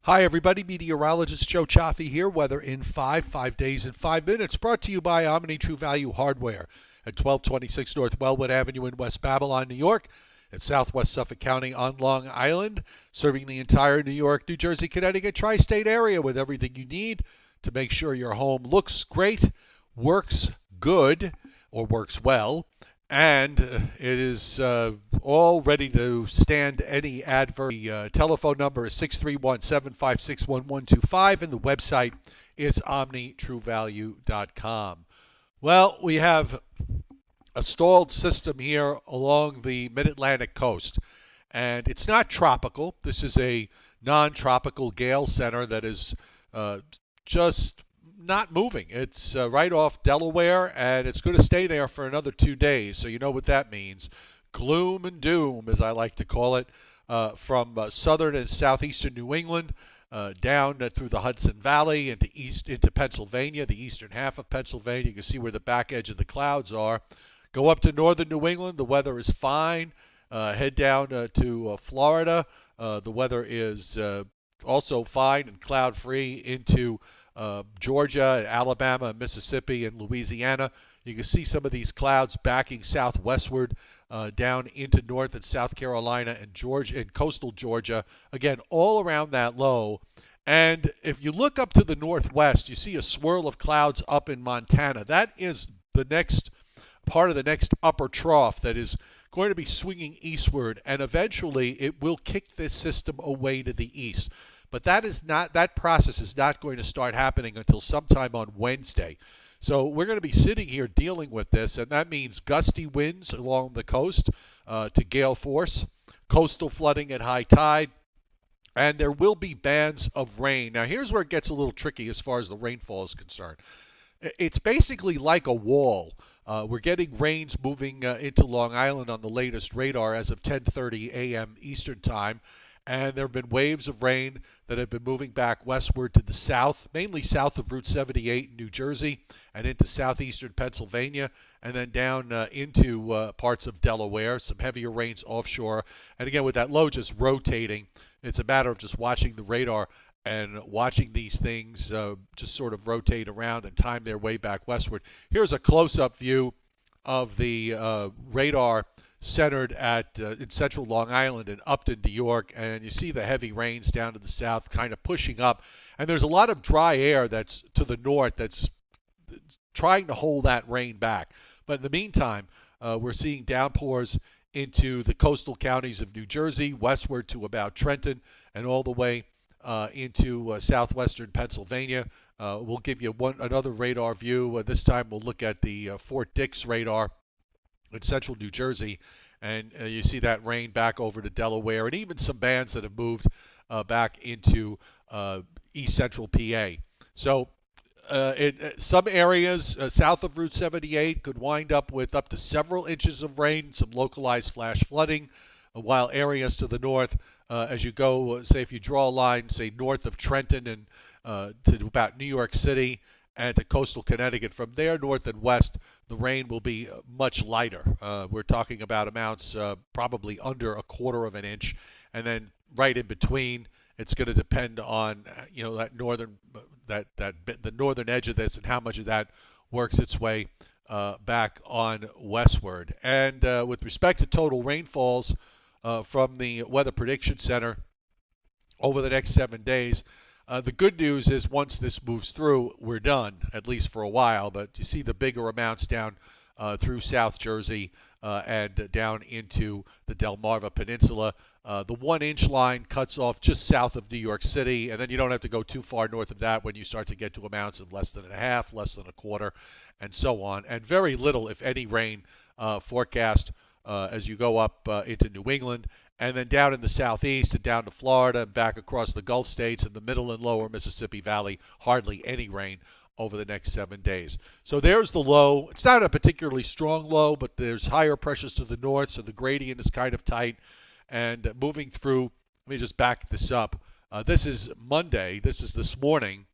Hi, everybody. Meteorologist Joe Cioffi here. Weather in 5 days in 5 minutes. Brought to you by Omni True Value Hardware at 1226 North Wellwood Avenue in West Babylon, New York. At Southwest Suffolk County on Long Island, serving the entire New York, New Jersey, Connecticut, tri-state area with everything you need to make sure your home looks great, works good, or works well, and it is all ready to stand any adverse. The telephone number is 631-756-1125, and the website is omnitruevalue.com. Well, we have a stalled system here along the mid-Atlantic coast, and it's not tropical. This is a non-tropical gale center that is just not moving. It's right off Delaware, and it's going to stay there for another 2 days. So you know what that means. Gloom and doom, as I like to call it, from southern and southeastern New England down through the Hudson Valley into Pennsylvania, the eastern half of Pennsylvania. You can see where the back edge of the clouds are. Go up to northern New England. The weather is fine. Head down to Florida. The weather is also fine and cloud-free into Georgia, Alabama, Mississippi, and Louisiana. You can see some of these clouds backing southwestward down into North and South Carolina and Georgia and coastal Georgia. Again, all around that low. And if you look up to the northwest, you see a swirl of clouds up in Montana. That is the next part of the next upper trough that is going to be swinging eastward, and eventually it will kick this system away to the east. But that process is not going to start happening until sometime on Wednesday. So we're going to be sitting here dealing with this, and that means gusty winds along the coast to gale force, coastal flooding at high tide, and there will be bands of rain. Now here's where it gets a little tricky as far as the rainfall is concerned. It's basically like a wall. We're getting rains moving into Long Island on the latest radar as of 10:30 a.m. Eastern Time. And there have been waves of rain that have been moving back westward to the south, mainly south of Route 78 in New Jersey and into southeastern Pennsylvania, and then down into parts of Delaware. Some heavier rains offshore. And again, with that low just rotating, it's a matter of just watching the radar and watching these things just sort of rotate around and time their way back westward. Here's a close-up view of the radar centered in central Long Island and Upton, New York, and you see the heavy rains down to the south kind of pushing up. And there's a lot of dry air that's to the north that's trying to hold that rain back. But in the meantime, we're seeing downpours into the coastal counties of New Jersey, westward to about Trenton, and all the way into southwestern Pennsylvania. We'll give you another radar view. This time we'll look at the Fort Dix radar in central New Jersey, and you see that rain back over to Delaware, and even some bands that have moved back into east central PA. So some areas south of Route 78 could wind up with up to several inches of rain, some localized flash flooding, while areas to the north, as you go, say if you draw a line, say north of Trenton and to about New York City and to coastal Connecticut, from there north and west, the rain will be much lighter. We're talking about amounts probably under a quarter of an inch, and then right in between, it's going to depend on that northern the northern edge of this and how much of that works its way back on westward. And with respect to total rainfalls from the Weather Prediction Center over the next 7 days. The good news is once this moves through, we're done, at least for a while. But you see the bigger amounts down through South Jersey and down into the Delmarva Peninsula. The 1-inch line cuts off just south of New York City, and then you don't have to go too far north of that when you start to get to amounts of less than a half, less than a quarter, and so on. And very little, if any, rain forecast as you go up into New England, and then down in the southeast and down to Florida and back across the Gulf states and the middle and lower Mississippi Valley, hardly any rain over the next 7 days. So there's the low. It's not a particularly strong low, but there's higher pressures to the north, so the gradient is kind of tight. And moving through, let me just back this up. This is Monday. This is this morning.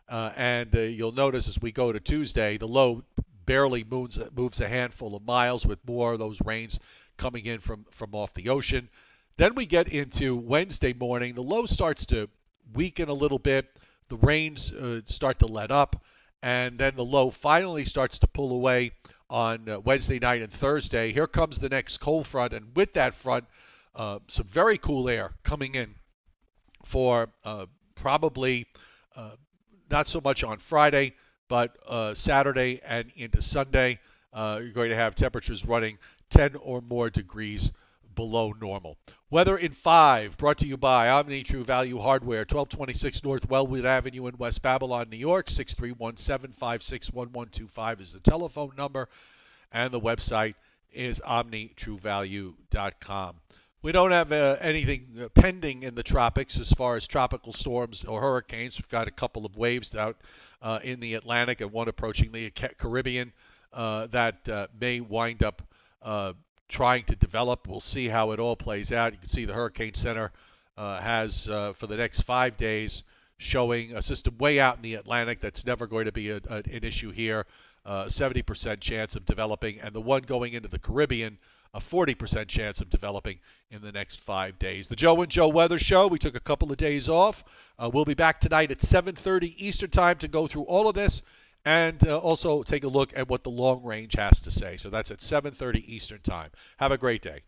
And you'll notice as we go to Tuesday, the low barely moves a handful of miles with more of those rains coming in from off the ocean. Then we get into Wednesday morning. The low starts to weaken a little bit. The rains start to let up, and then the low finally starts to pull away on Wednesday night and Thursday. Here comes the next cold front, and with that front, some very cool air coming in for probably not so much on Friday, but Saturday and into Sunday. You're going to have temperatures running 10 or more degrees below normal. Weather in 5, brought to you by Omni True Value Hardware, 1226 North Wellwood Avenue in West Babylon, New York. 631-756-1125 is the telephone number, and the website is omnitruevalue.com. We don't have anything pending in the tropics as far as tropical storms or hurricanes. We've got a couple of waves out in the Atlantic and one approaching the Caribbean that may wind up trying to develop. We'll see how it all plays out. You can see the Hurricane Center has, for the next 5 days, showing a system way out in the Atlantic that's never going to be an issue here. 70% chance of developing, and the one going into the Caribbean, a 40% chance of developing in the next 5 days. The Joe and Joe Weather Show, we took a couple of days off. We'll be back tonight at 7:30 Eastern Time to go through all of this and also take a look at what the long range has to say. So that's at 7:30 Eastern Time. Have a great day.